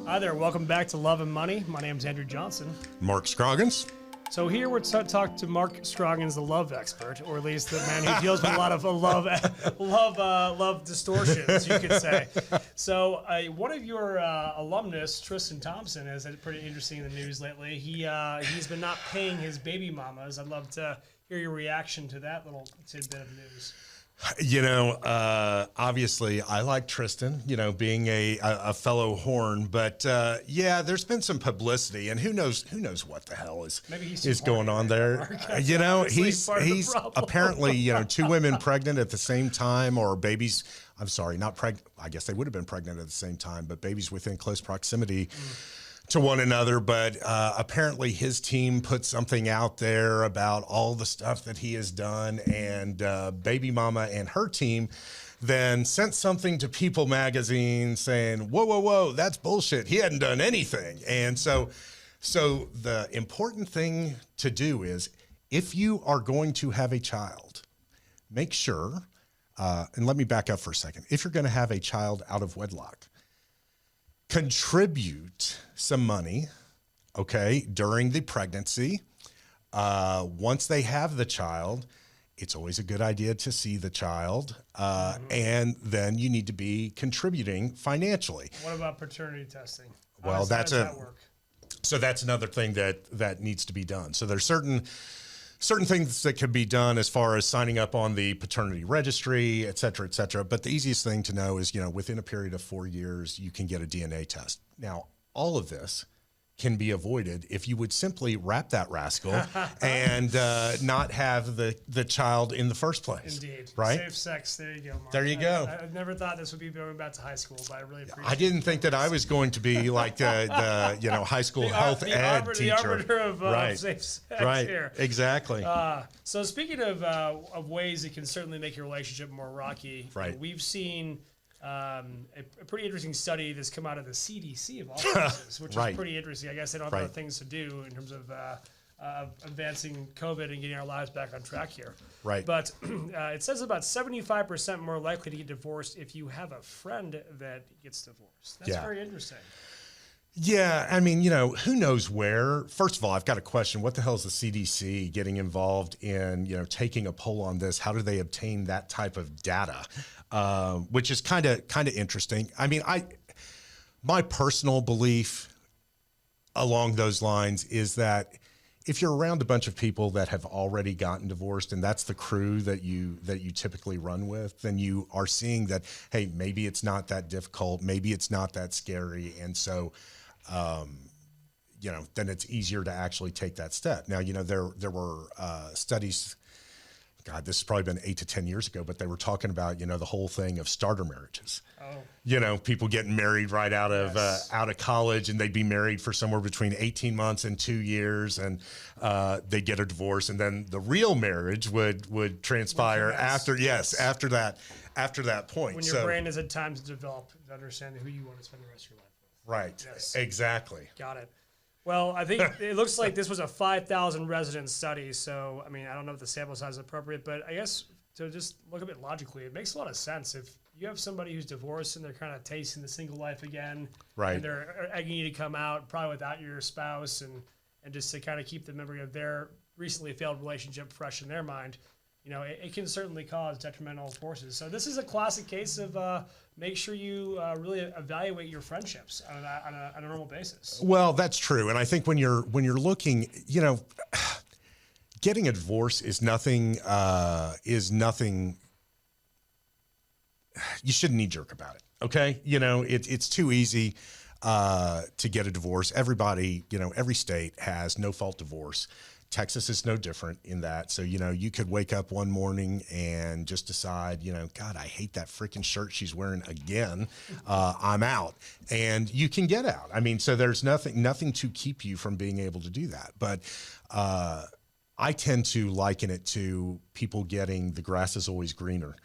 Hi there, welcome back to Love and Money. My name's Andrew Johnson. Mark Scroggins. So here we're to talk to Mark Scroggins, the love expert, or at least the man who deals with a lot of love distortions, you could say. So one of your alumnus, Tristin Thompson, has had pretty interesting in the news lately. He's been not paying his baby mamas. I'd love to hear your reaction to that little tidbit of news. You know, obviously I like Tristin, you know, being a fellow horn, but yeah, there's been some publicity, and who knows what the hell is going on there. You know, he's apparently, you know, 2 women pregnant at the same time, or babies, I'm sorry, not pregnant. I guess they would have been pregnant at the same time, but babies within close proximity to one another. But apparently his team put something out there about all the stuff that he has done, and baby mama and her team then sent something to People magazine saying, whoa, that's bullshit. He hadn't done anything. And so the important thing to do is, if you are going to have a child, make sure, and let me back up for a second. If you're going to have a child out of wedlock, contribute some money, okay, during the pregnancy. Once they have the child, it's always a good idea to see the child, and then you need to be contributing financially. What about paternity testing? How does that work? So that's another thing that needs to be done. So there's certain things that can be done as far as signing up on the paternity registry, et cetera, et cetera. But the easiest thing to know is, you know, within a period of 4 years, you can get a DNA test. Now, all of this can be avoided if you would simply wrap that rascal and not have the child in the first place. Indeed. Right? Safe sex. There you go, Mark. There you go. I never thought this would be going back to high school, but I really appreciate it. I didn't think that I was going to be like the you know, high school health ed teacher. The arbiter of safe sex here. Exactly. So speaking of ways that can certainly make your relationship more rocky, right. We've seen a pretty interesting study that's come out of the CDC of all places, which is pretty interesting. I guess they don't have other things to do in terms of advancing COVID and getting our lives back on track here. Right. But it says about 75% more likely to get divorced if you have a friend that gets divorced. That's very interesting. Yeah, I mean, you know, who knows where? First of all, I've got a question. What the hell is the CDC getting involved in, you know, taking a poll on this? How do they obtain that type of data? Which is kind of interesting. I mean, my personal belief along those lines is that if you're around a bunch of people that have already gotten divorced, and that's the crew that you typically run with, then you are seeing that, hey, maybe it's not that difficult, maybe it's not that scary, and so you know, then it's easier to actually take that step. Now, you know, there were studies. God, this has probably been 8 to 10 years ago, but they were talking about, you know, the whole thing of starter marriages. Oh. You know, people getting married right out of college, and they'd be married for somewhere between 18 months and 2 years, and they get a divorce, and then the real marriage would transpire after that point. When your brain has had time to develop to understand who you want to spend the rest of your life with. Right. Yes. Exactly. Got it. Well, I think it looks like this was a 5,000 resident study. So, I mean, I don't know if the sample size is appropriate, but I guess to just look at it logically, it makes a lot of sense. If you have somebody who's divorced and they're kind of tasting the single life again, and they're egging you to come out, probably without your spouse, and just to kind of keep the memory of their recently failed relationship fresh in their mind, you know, it can certainly cause detrimental forces. So this is a classic case of make sure you really evaluate your friendships on a normal basis. Well, that's true, and I think when you're looking, you know, getting a divorce is nothing. You shouldn't knee-jerk about it. Okay, you know, it's too easy to get a divorce. Everybody, you know, every state has no-fault divorce. Texas is no different in that. So, you know, you could wake up one morning and just decide, you know, God, I hate that freaking shirt she's wearing again. I'm out. And you can get out. I mean, so there's nothing to keep you from being able to do that. But I tend to liken it to people getting the grass is always greener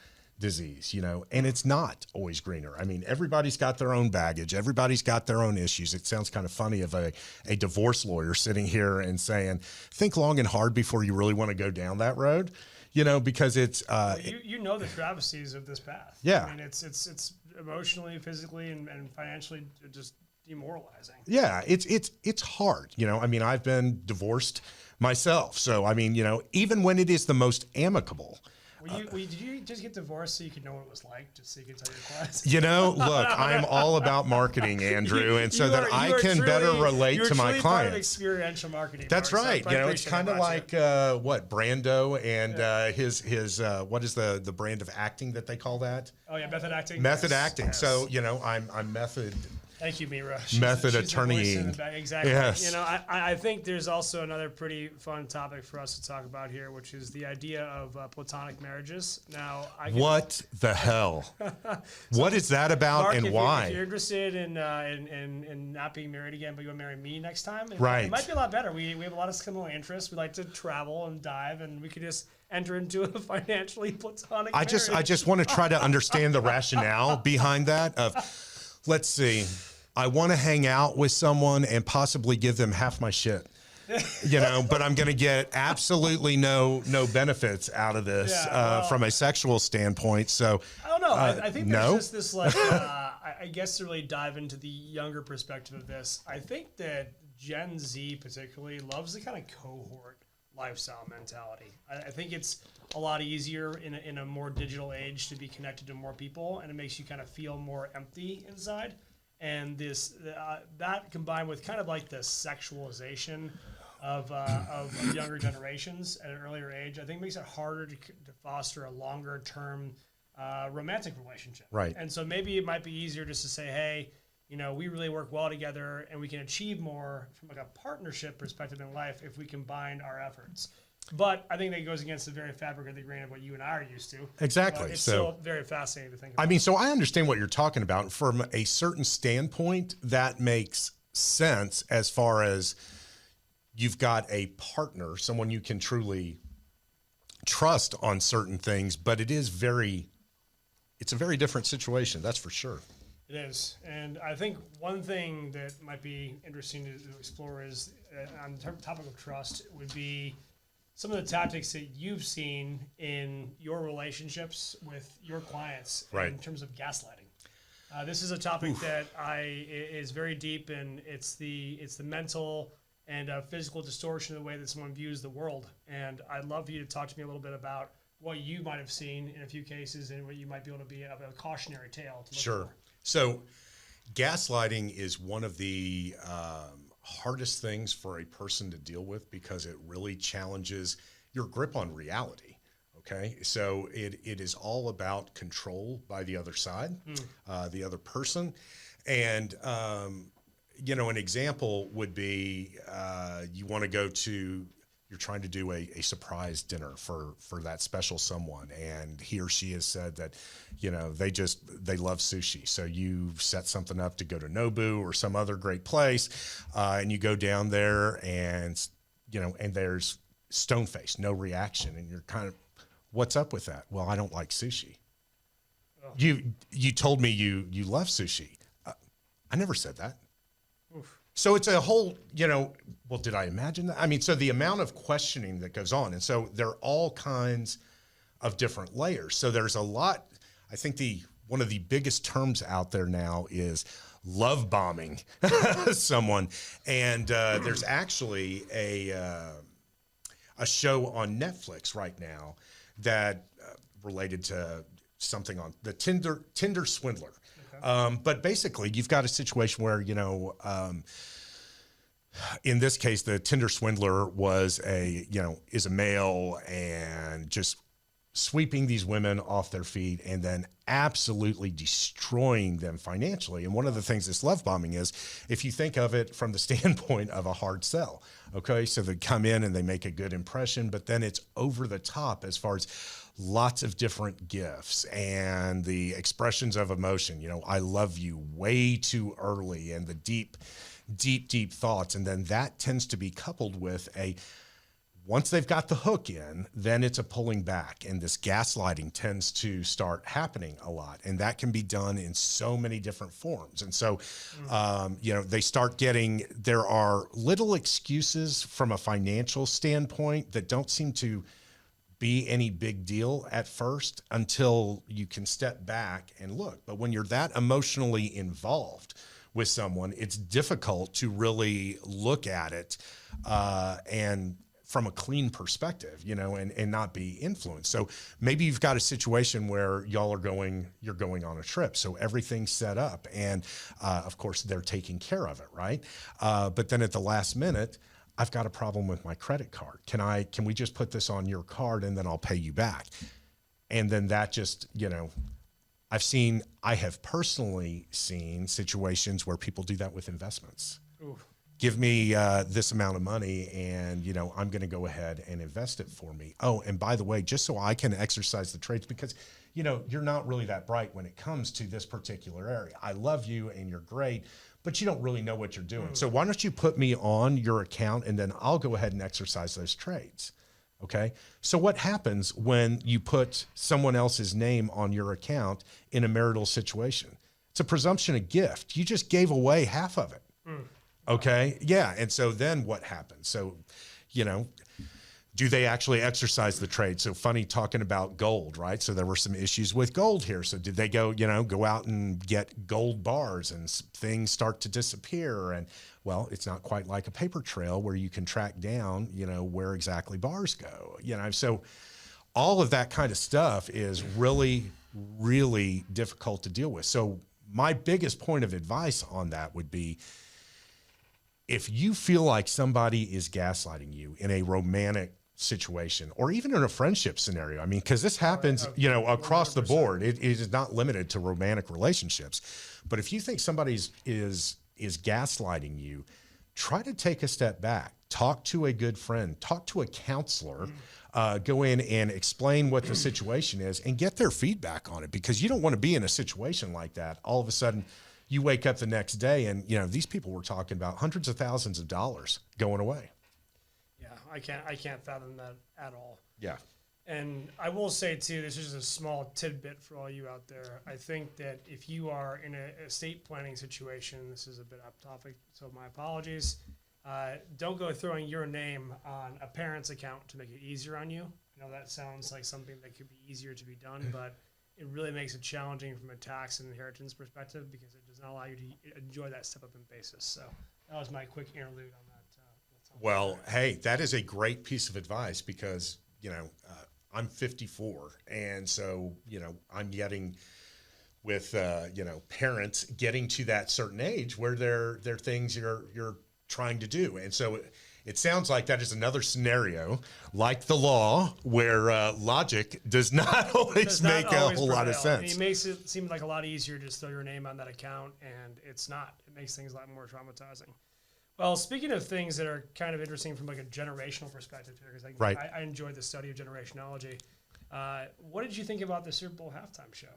disease, you know, and it's not always greener. I mean, everybody's got their own baggage. Everybody's got their own issues. It sounds kind of funny of a divorce lawyer sitting here and saying, think long and hard before you really want to go down that road, you know, because it's, you know, the travesties of this path. Yeah. I mean, it's emotionally, physically, and financially just demoralizing. Yeah, it's hard. I mean, I've been divorced myself. So, I mean, even when it is the most amicable. Did you just get divorced so you could know what it was like, just so you could tell your clients? Look, I'm all about marketing, Andrew, and so that I can better relate to my clients. Part of experiential marketing. That's right. It's kind of like Brando and his what is the brand of acting that they call that? Oh yeah, method acting. Method acting. Yes. So I'm method. Thank you, Mira. Method attorneying. Exactly. Yes. I think there's also another pretty fun topic for us to talk about here, which is the idea of platonic marriages. Now, what the hell? What is that about, Mark, and why? If you're interested in not being married again, but you want to marry me next time, it might be a lot better. We have a lot of similar interests. We like to travel and dive, and we could just enter into a financially platonic marriage. I just want to try to understand the rationale behind that. Let's see. I want to hang out with someone and possibly give them half my shit, but I'm going to get absolutely no benefits out of this from a sexual standpoint. So I don't know. I think there's just this I guess to really dive into the younger perspective of this, I think that Gen Z particularly loves the kind of cohort lifestyle mentality. I think it's a lot easier in a more digital age to be connected to more people, and it makes you kind of feel more empty inside. And that combined with kind of like the sexualization of younger generations at an earlier age, I think makes it harder to foster a longer term romantic relationship. Right. And so maybe it might be easier just to say, hey, we really work well together, and we can achieve more from like a partnership perspective in life if we combine our efforts. But I think that goes against the very fabric of the grain of what you and I are used to. Exactly. It's still very fascinating to think about. I mean, so I understand what you're talking about. From a certain standpoint, that makes sense as far as you've got a partner, someone you can truly trust on certain things, but it's a very different situation. That's for sure. It is. And I think one thing that might be interesting to explore is on the topic of trust would be some of the tactics that you've seen in your relationships with your clients in terms of gaslighting. This is a topic that is very deep, and it's the mental and physical distortion of the way that someone views the world. And I'd love for you to talk to me a little bit about what you might have seen in a few cases and what you might be able to be of a cautionary tale to look for. So gaslighting is one of the hardest things for a person to deal with because it really challenges your grip on reality. Okay. So it is all about control by the other side, the other person. And, an example would be you want to go to, you're trying to do a surprise dinner for that special someone. And he or she has said that, they love sushi. So you set something up to go to Nobu or some other great place. And you go down there and, and there's stone face, no reaction. And you're kind of, what's up with that? Well, I don't like sushi. Oh. You told me you love sushi. I never said that. Oof. So it's a whole, well, did I imagine that? I mean, so the amount of questioning that goes on. And so there are all kinds of different layers. So there's a lot, I think one of the biggest terms out there now is love bombing someone. And there's actually a show on Netflix right now that related to something on the Tinder swindler. Okay. But basically you've got a situation where, in this case, the Tinder swindler is a male and just sweeping these women off their feet and then absolutely destroying them financially. And one of the things this love bombing is, if you think of it from the standpoint of a hard sell, okay, so they come in and they make a good impression, but then it's over the top as far as lots of different gifts and the expressions of emotion, I love you way too early, and the deep thoughts. And then that tends to be coupled with once they've got the hook in, then it's a pulling back, and this gaslighting tends to start happening a lot. And that can be done in so many different forms. And so, they start there are little excuses from a financial standpoint that don't seem to be any big deal at first until you can step back and look. But when you're that emotionally involved with someone, it's difficult to really look at it and from a clean perspective, you know, and not be influenced. So maybe you've got a situation where you're going on a trip. So everything's set up and of course they're taking care of it. Right. But then at the last minute, I've got a problem with my credit card. Can we just put this on your card and then I'll pay you back? And then that just, you know, I have personally seen situations where people do that with investments. Ooh. Give me this amount of money and, you know, I'm going to go ahead and invest it for me. Oh, and by the way, just so I can exercise the trades, because, you know, you're not really that bright when it comes to this particular area. I love you and you're great, but you don't really know what you're doing. So why don't you put me on your account and then I'll go ahead and exercise those trades. Okay. So what happens when you put someone else's name on your account in a marital situation? It's a presumption of gift. You just gave away half of it. Okay. Yeah. And so then what happens? So, you know, do they actually exercise the trade? So funny talking about gold, right? So there were some issues with gold here. So did they go out and get gold bars and things start to disappear? And well, it's not quite like a paper trail where you can track down, you know, where exactly bars go, you know? So all of that kind of stuff is really, really difficult to deal with. So my biggest point of advice on that would be, if you feel like somebody is gaslighting you in a romantic situation or even in a friendship scenario, I mean, because this happens, you know, across 100%. The board, it is not limited to romantic relationships. But if you think somebody is gaslighting you, try to take a step back, talk to a good friend, talk to a counselor, go in and explain what the situation is and get their feedback on it, because you don't want to be in a situation like that. All of a sudden, you wake up the next day and, you know, these people were talking about hundreds of thousands of dollars going away. Yeah, I can't fathom that at all. Yeah. And I will say too, this is just a small tidbit for all you out there. I think that if you are in a estate planning situation, this is a bit off topic, so my apologies. Don't go throwing your name on a parent's account to make it easier on you. I know that sounds like something that could be easier to be done, but it really makes it challenging from a tax and inheritance perspective because it does not allow you to enjoy that step-up in basis. So that was my quick interlude on that. Well, hey, that is a great piece of advice because, you know, I'm 54. And so, you know, I'm getting with, you know, parents getting to that certain age where they're things you're trying to do. And so it sounds like that is another scenario, like the law, where logic does not always make a whole lot of sense. It makes it seem like a lot easier to just throw your name on that account, and it's not. It makes things a lot more traumatizing. Well, speaking of things that are kind of interesting from like a generational perspective, because I enjoyed the study of generationology. What did you think about the Super Bowl halftime show?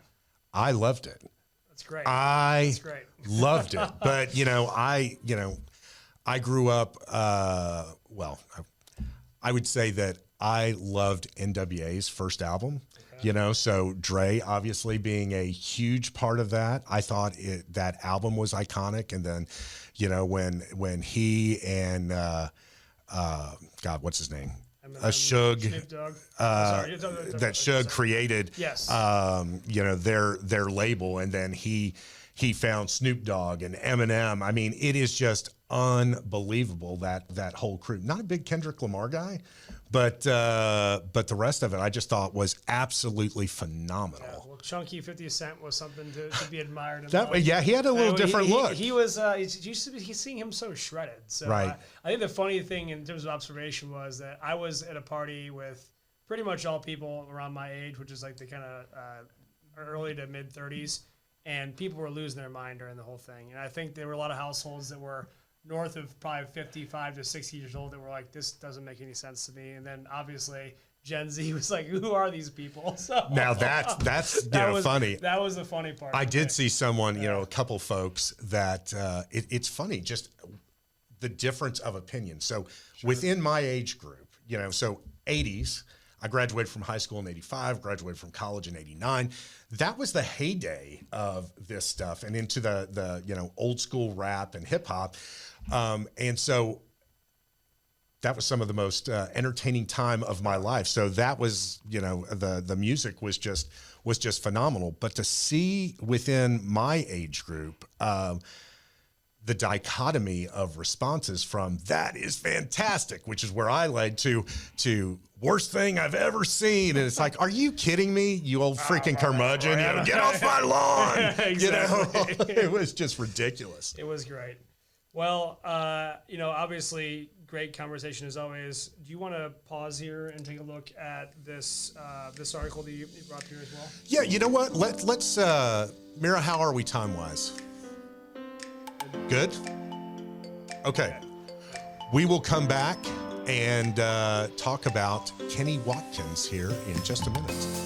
I loved it. That's great. That's great. Loved it. But, I grew up, well, I would say that I loved NWA's first album, you know, so Dre obviously being a huge part of that. I thought that album was iconic. And then, you know, when he and, God, what's his name? Suge, that Suge created, yes. You know, their label. And then he found Snoop Dogg and Eminem. I mean, it is just unbelievable that whole crew. Not a big Kendrick Lamar guy, but the rest of it I just thought was absolutely phenomenal. Yeah, well, Chunky 50 Cent was something to be admired. Yeah, he had a little different look. He was he's seeing him so shredded. So right. I think the funny thing in terms of observation was that I was at a party with pretty much all people around my age, which is like the kind of early to mid 30s. And people were losing their mind during the whole thing. And I think there were a lot of households that were north of probably 55 to 60 years old that were like, this doesn't make any sense to me. And then obviously Gen Z was like, who are these people? So now that's funny. That was the funny part. I did see someone, you know, a couple folks that it's funny, just the difference of opinion. So within my age group, you know, so 80s, I graduated from high school in 85, graduated from college in 89. That was the heyday of this stuff and into the you know, old school rap and hip hop. And so that was some of the most entertaining time of my life. So that was, you know, the music was just phenomenal. But to see within my age group, the dichotomy of responses from that is fantastic, which is where I led to worst thing I've ever seen. And it's like, are you kidding me? You old freaking curmudgeon, you know, get off my lawn. Exactly. You know, it was just ridiculous. It was great. Well, you know, obviously great conversation as always. Do you want to pause here and take a look at this this article that you brought here as well? Yeah, you know what? Let's Mira, how are we time-wise? Good? Okay. We will come back and talk about Kenny Watkins here in just a minute.